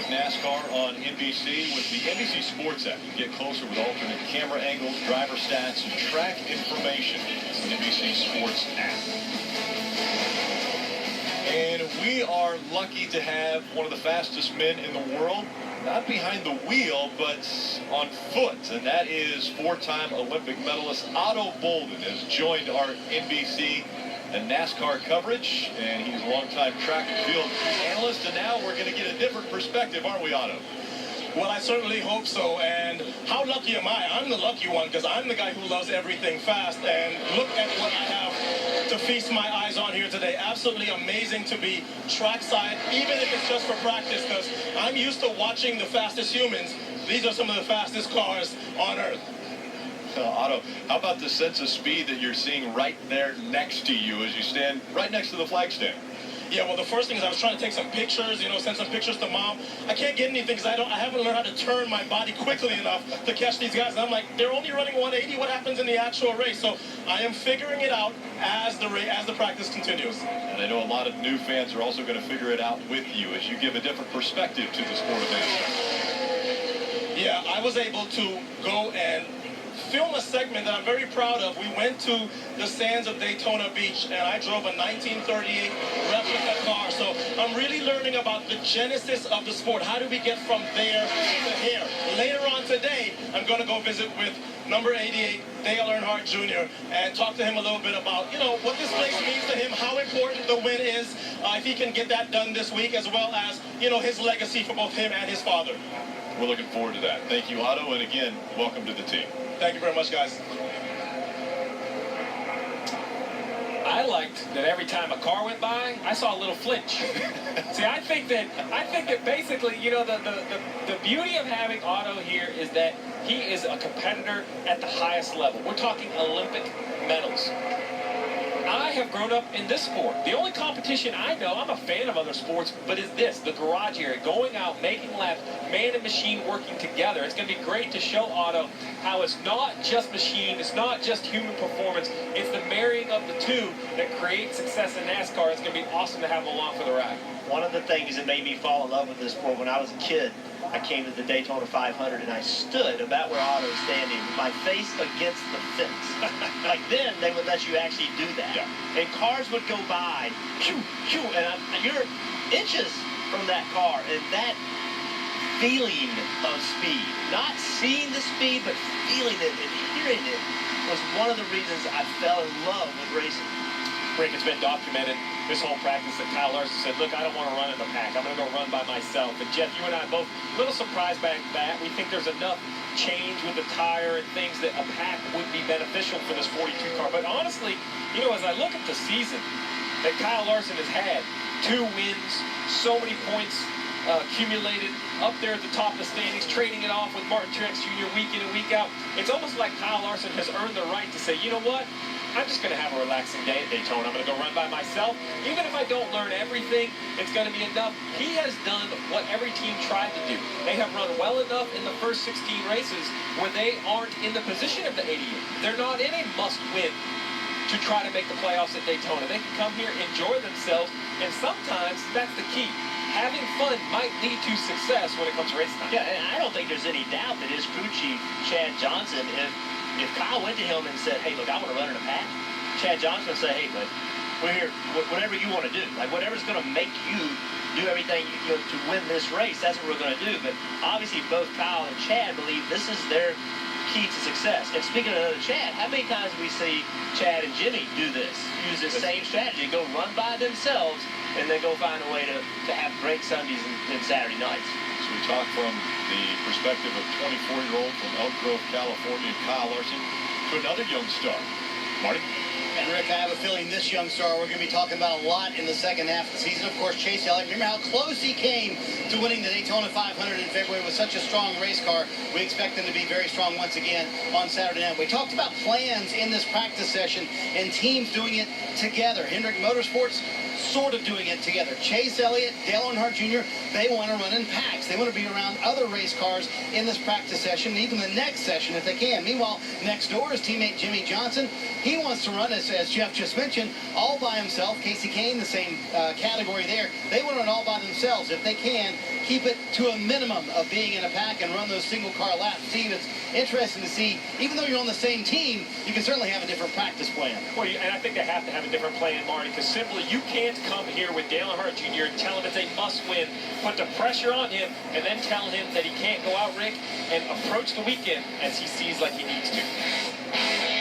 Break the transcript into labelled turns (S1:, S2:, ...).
S1: with NASCAR on NBC. With the NBC Sports app, you can get closer with alternate camera angles, driver stats, and track information. It's the NBC Sports app. And we are lucky to have one of the fastest men in the world, not behind the wheel, but on foot. And that is four-time Olympic medalist Otto Bolden has joined our NBC and NASCAR coverage, and he's a longtime track and field analyst. And now we're going to get a different perspective, aren't we, Otto?
S2: Well, I certainly hope so. And how lucky am I? I'm the lucky one because I'm the guy who loves everything fast. And look at what I have to feast my eyes on here today. Absolutely amazing to be trackside, even if it's just for practice, because I'm used to watching the fastest humans. These are some of the fastest cars on Earth.
S1: Otto, how about the sense of speed that you're seeing right there next to you as you stand right next to the flag stand?
S2: Yeah, well, the first thing is I was trying to take some pictures, send some pictures to Mom. I can't get anything because I haven't learned how to turn my body quickly enough to catch these guys. And I'm like, they're only running 180. What happens in the actual race? So I am figuring it out as the practice continues.
S1: And I know a lot of new fans are also going to figure it out with you as you give a different perspective to the sport of NASCAR.
S2: Yeah, I was able to go and film a segment that I'm very proud of. We went to the sands of Daytona Beach, and I drove a 1938 replica car. So I'm really learning about the genesis of the sport. How do we get from there to here? Later on today, I'm going to go visit with number 88, Dale Earnhardt Jr., and talk to him a little bit about, what this place means to him, how important the win is, if he can get that done this week, as well as, his legacy for both him and his father.
S1: We're looking forward to that. Thank you, Otto, and again, welcome to the team.
S2: Thank you very much, guys.
S3: I liked that every time a car went by, I saw a little flinch. See, I think that basically, the beauty of having Otto here is that he is a competitor at the highest level. We're talking Olympic medals. I have grown up in this sport. The only competition I know, I'm a fan of other sports, but is this, the garage area, going out, making laps, man and machine working together. It's going to be great to show Otto how it's not just machine, it's not just human performance, it's the marrying of the two that creates success in NASCAR. It's going to be awesome to have him along for the ride.
S4: One of the things that made me fall in love with this sport when I was a kid, I came to the Daytona 500 and I stood about where Otto was standing, my face against the fence. Like then, they would let you actually do that.
S1: Yeah.
S4: And cars would go by, shoo, shoo, and you're inches from that car, and that feeling of speed, not seeing the speed, but feeling it and hearing it, was one of the reasons I fell in love with racing.
S3: Rick, it's been documented, this whole practice that Kyle Larson said, look, I don't want to run in the pack. I'm going to go run by myself. And Jeff, you and I both a little surprised by that. We think there's enough change with the tire and things that a pack would be beneficial for this 42 car. But honestly, as I look at the season that Kyle Larson has had, 2 wins, so many points accumulated up there at the top of the standings, trading it off with Martin Truex Jr. week in and week out. It's almost like Kyle Larson has earned the right to say, you know what? I'm just going to have a relaxing day at Daytona. I'm going to go run by myself. Even if I don't learn everything, it's going to be enough. He has done what every team tried to do. They have run well enough in the first 16 races where they aren't in the position of the 88. They're not in a must-win to try to make the playoffs at Daytona. They can come here, enjoy themselves, and sometimes that's the key. Having fun might lead to success when it comes to race time.
S4: Yeah, and I don't think there's any doubt that his crew chief, Chad Johnson, if Kyle went to him and said, hey, look, I want to run in a pack, Chad Johnson would say, hey, bud, we're here, whatever you want to do. Like, whatever's going to make you do everything to win this race, that's what we're going to do. But obviously, both Kyle and Chad believe this is their key to success. And speaking of Chad, how many times do we see Chad and Jimmy do this? Use the same strategy, go run by themselves, and then go find a way to have great Sundays and Saturday nights.
S1: So we talk from the perspective of 24-year-old from Elk Grove, California, Kyle Larson, to another young star. Marty?
S5: And Rick, I have a feeling this young star we're going to be talking about a lot in the second half of the season. Of course, Chase Elliott. Remember how close he came to winning the Daytona 500 in February with such a strong race car. We expect him to be very strong once again on Saturday night. We talked about plans in this practice session and teams doing it together. Hendrick Motorsports sort of doing it together. Chase Elliott, Dale Earnhardt Jr., they want to run in packs. They want to be around other race cars in this practice session, and even the next session if they can. Meanwhile, next door is teammate Jimmy Johnson. He wants to run, as Jeff just mentioned, all by himself. Casey Kane, the same category there. They want to run all by themselves if they can keep it to a minimum of being in a pack and run those single car laps. Steve, it's interesting to see, even though you're on the same team, you can certainly have a different practice plan.
S3: Well, and I think they have to have a different plan, Marty, because simply you can't come here with Dale Earnhardt Jr. and tell him it's a must-win, put the pressure on him, and then tell him that he can't go out, Rick, and approach the weekend as he sees like he needs to.